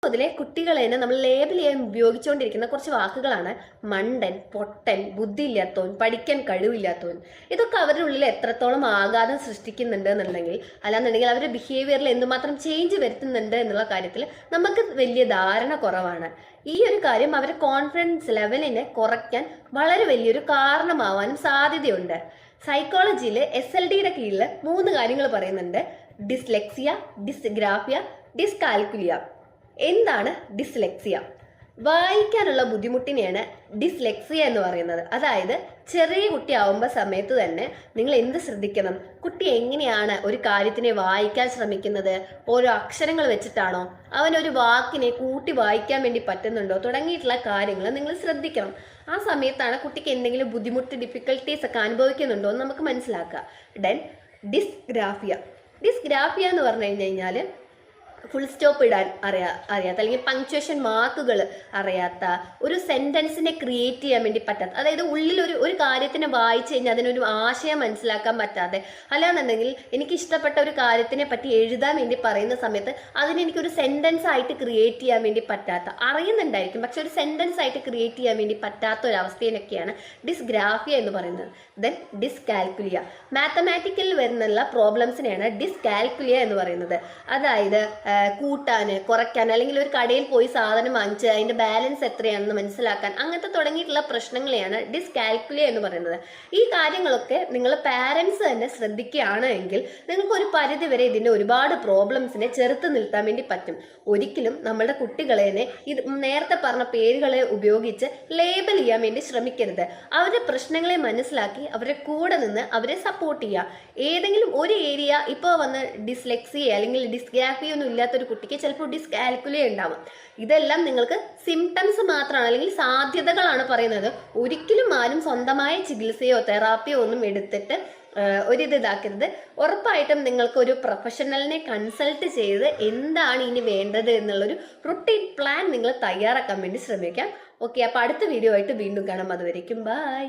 മുതലേ കുട്ടികളെ തന്നെ നമ്മൾ ലേബൽ ചെയ്യാൻ ഉപയോഗിച്ചുകൊണ്ടിരിക്കുന്ന കുറച്ച് വാക്കുകളാണ് മണ്ടൻ, പൊട്ടൻ, ബുദ്ധിയില്ലാത്തവൻ, പഠിക്കാൻ കഴിവില്ലാത്തവൻ. ഇതൊക്കെ അവരുടെ ഉള്ളിൽ എത്രത്തോളം ആഘാതം സൃഷ്ടിക്കുന്നുണ്ട് എന്നുണ്ടെങ്കിൽ, അല്ലാന്നുണ്ടെങ്കിൽ അവരുടെ ബിഹേവിയറിൽ എന്തുമാത്രം ചേഞ്ച് വരുത്തുന്നുണ്ട് എന്നുള്ള കാര്യത്തിൽ നമുക്ക് വലിയ ധാരണ കുറവാണ്. ഈ ഒരു കാര്യം അവരുടെ കോൺഫിഡൻസ് ലെവലിനെ കുറയ്ക്കാൻ വളരെ വലിയൊരു കാരണമാവാനും സാധ്യതയുണ്ട്. സൈക്കോളജിയിൽ SLDയുടെ കീഴിൽ 3 കാര്യങ്ങൾ പറയുന്നുണ്ട്: ഡിസ്ലെക്സിയ, ഡിസ്ഗ്രാഫിയ, ഡിസ്കാൽക്കുലിയ. എന്താണ് ഡിസ്ലെക്സിയ? വായിക്കാനുള്ള ബുദ്ധിമുട്ടിനെയാണ് ഡിസ്ലെക്സിയ എന്ന് പറയുന്നത്. അതായത് ചെറിയ കുട്ടിയാവുമ്പോൾ സമയത്ത് തന്നെ നിങ്ങൾ എന്ത് ശ്രദ്ധിക്കണം? കുട്ടി എങ്ങനെയാണ് ഒരു കാര്യത്തിനെ വായിക്കാൻ ശ്രമിക്കുന്നത്? ഓരോ അക്ഷരങ്ങൾ വെച്ചിട്ടാണോ? അവനൊരു വാക്കിനെ കൂട്ടി വായിക്കാൻ വേണ്ടി പറ്റുന്നുണ്ടോ? തുടങ്ങിയിട്ടുള്ള കാര്യങ്ങൾ നിങ്ങൾ ശ്രദ്ധിക്കണം. ആ സമയത്താണ് കുട്ടിക്ക് എന്തെങ്കിലും ബുദ്ധിമുട്ട്, ഡിഫിക്കൽട്ടീസ് ഒക്കെ അനുഭവിക്കുന്നുണ്ടോ എന്ന് നമുക്ക് മനസ്സിലാക്കുക. Then dysgraphia. ഡിസ്ഗ്രാഫിയ എന്ന് പറഞ്ഞു കഴിഞ്ഞാൽ ഫുൾ സ്റ്റോപ്പ് ഇടാൻ അറിയാത്ത അല്ലെങ്കിൽ പങ്ക്ച്വേഷൻ മാർക്കുകൾ അറിയാത്ത, ഒരു സെന്റൻസിനെ ക്രിയേറ്റ് ചെയ്യാൻ വേണ്ടി പറ്റാത്ത, അതായത് ഉള്ളിൽ ഒരു കാര്യത്തിനെ വായിച്ചു കഴിഞ്ഞാൽ അതിനൊരു ആശയം മനസ്സിലാക്കാൻ പറ്റാതെ, അല്ലാന്നുണ്ടെങ്കിൽ എനിക്ക് ഇഷ്ടപ്പെട്ട ഒരു കാര്യത്തിനെ പറ്റി എഴുതാൻ വേണ്ടി പറയുന്ന സമയത്ത് അതിനെനിക്കൊരു സെന്റൻസ് ആയിട്ട് ക്രിയേറ്റ് ചെയ്യാൻ വേണ്ടി പറ്റാത്ത, അറിയുന്നുണ്ടായിരിക്കും പക്ഷെ ഒരു സെന്റൻസ് ആയിട്ട് ക്രിയേറ്റ് ചെയ്യാൻ വേണ്ടി പറ്റാത്ത ഒരു അവസ്ഥയിലൊക്കെയാണ് ഡിസ്ഗ്രാഫിയ എന്ന് പറയുന്നത്. Then dyscalculia. മാത്തമാറ്റിക്കലിൽ വരുന്നുള്ള പ്രോബ്ലംസിനെയാണ് ഡിസ്കാൽക്കുലിയ എന്ന് പറയുന്നത്. അതായത് കൂട്ടാൻ, കുറയ്ക്കാൻ, അല്ലെങ്കിൽ ഒരു കടയിൽ പോയി സാധനം വാങ്ങിച്ച് അതിന്റെ ബാലൻസ് എത്രയാണെന്ന് മനസ്സിലാക്കാൻ, അങ്ങനത്തെ തുടങ്ങിയിട്ടുള്ള പ്രശ്നങ്ങളെയാണ് ഡിസ്കാൽക്കുലിയ എന്ന് പറയുന്നത്. ഈ കാര്യങ്ങളൊക്കെ നിങ്ങൾ പാരൻസ് തന്നെ ശ്രദ്ധിക്കുകയാണ് എങ്കിൽ നിങ്ങൾക്ക് ഒരു പരിധി വരെ ഇതിന്റെ ഒരുപാട് പ്രോബ്ലംസിനെ ചെറുത്ത് നിൽത്താൻ വേണ്ടി പറ്റും. ഒരിക്കലും നമ്മളുടെ കുട്ടികളെ ഇത് നേരത്തെ പറഞ്ഞ പേരുകളെ ഉപയോഗിച്ച് ലേബൽ ചെയ്യാൻ വേണ്ടി ശ്രമിക്കരുത്. അവരുടെ പ്രശ്നങ്ങളെ മനസ്സിലാക്കി അവരുടെ കൂടെ നിന്ന് അവരെ സപ്പോർട്ട് ചെയ്യുക. ഏതെങ്കിലും ഒരു ഏരിയ ഇപ്പോൾ വന്ന് ഡിസ്ലെക്സിയ അല്ലെങ്കിൽ ഡിസ്ഗ്രാഫിയ ഒന്നും ഇല്ലാത്തൊരു കുട്ടിക്ക് ചിലപ്പോൾ ഡിസ്കാൽക്കുലിയ ഉണ്ടാവും. ഇതെല്ലാം നിങ്ങൾക്ക് സിംറ്റംസ് മാത്രമാണ്, അല്ലെങ്കിൽ സാധ്യതകളാണ് പറയുന്നത്. ഒരിക്കലും ആരും സ്വന്തമായ ചികിത്സയോ തെറാപ്പിയോ ഒന്നും എടുത്തിട്ട് ഇതാക്കരുത്. ഉറപ്പായിട്ടും നിങ്ങൾക്ക് ഒരു പ്രൊഫഷണലിനെ കൺസൾട്ട് ചെയ്ത് എന്താണ് ഇനി വേണ്ടത് എന്നുള്ളൊരു റൂട്ടീൻ പ്ലാൻ നിങ്ങൾ തയ്യാറാക്കാൻ വേണ്ടി ശ്രമിക്കാം. ഓക്കെ, അപ്പോൾ അടുത്ത വീഡിയോ ആയിട്ട് വീണ്ടും കാണാം. അതുവരേക്കും ബൈ.